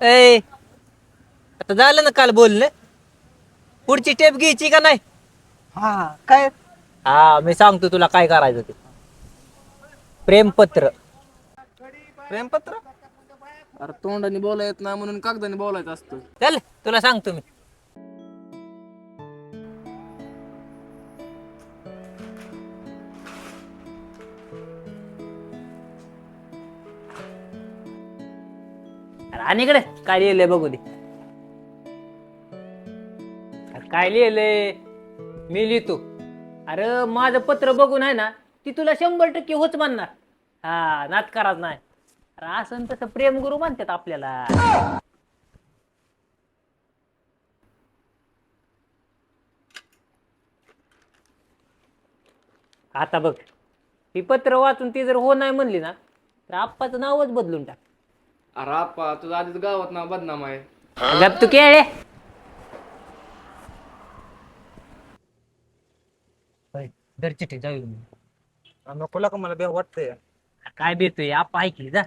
ए आता झालं ना काल बोलणं. पुढची टेप घ्यायची का नाही? हा काय हा मी सांगतो तुला काय करायचं ते. प्रेमपत्र. प्रेमपत्र? अरे तोंडाने बोला येत ना म्हणून कागदाने बोलायचं असतं. चल तुला सांगतो मी. आणि इकडे काय लिहिलंय बघू दे. काय लिहिलंय मी लिहितो. अरे माझं पत्र बघून आहे ना ती तुला 100% होच म्हणणार. हा नात कराच नाही. अरे असं तसं प्रेम गुरु म्हणतात आपल्याला. आता बघ ही पत्र वाचून ती जर हो नाही म्हणली ना तर आप्पाचं नावच बदलून टाक. अरे आप्पा तुझं आधीच गावात नाव बदनाम आहे. गप तू केळे. दर चिठ्ठी जाऊ नकोला का मला बे वाटतंय. काय बेतोय आप्पा ऐकली जा.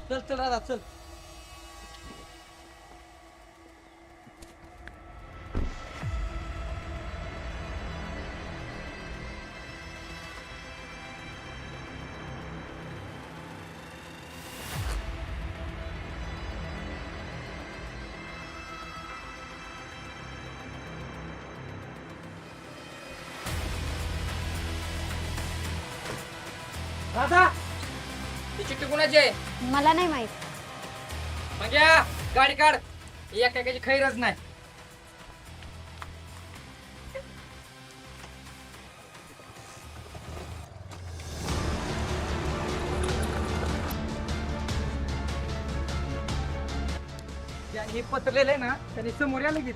चल चल दादा चल. दादा ही चिठ्ठी कुणाची आहे? मला नाही माहित. मग या गाडी काढ. एकाची खैरच नाही. हे पत्र लिहिलंय ना त्यांनी समोर या लगेच.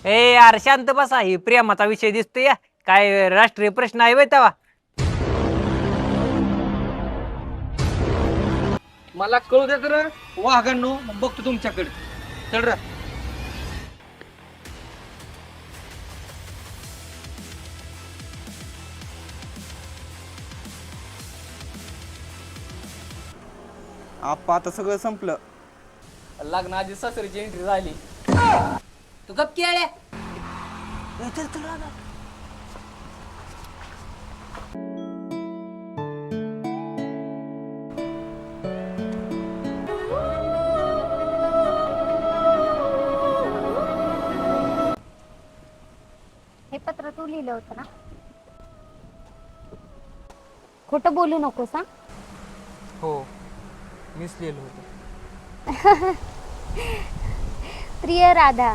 ए यार शांत बसा. ही प्रेमाचा विषय दिसतोय या. काय राष्ट्रीय प्रश्न आहे वय तवा. मला कळू द्या तर वाघांनो बघतो तुमच्याकडे. चल रा. आप्पा आता सगळं संपलं. लग्न आधी सासरीची एंट्री झाली. तू गप केळे. हे पत्र तू लिहिलं होतं ना? खोटं बोलू नकोस हा. हो मीच लिहिलं होतं. प्रिय राधा,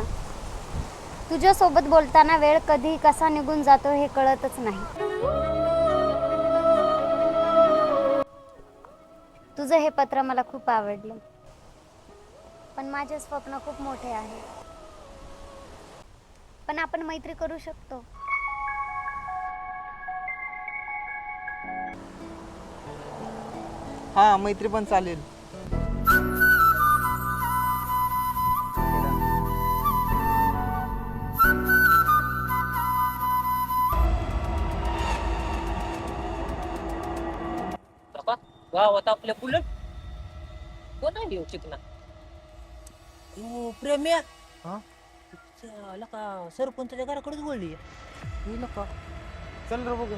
तुझ्या सोबत बोलताना वेळ कधी कसा निघून जातो हे कळतच नाही. तुझं हे पत्र मला खूप आवडलं, पण माझे स्वप्न खूप मोठे आहे. पण आपण मैत्री करू शकतो. हा मैत्री पण चालेल. गावात आपल्या बुलट कोण आहे येऊ चिकना. प्रेम्या का सरपंचाच्या घराकडेच बोलली. नका चल रे बघू.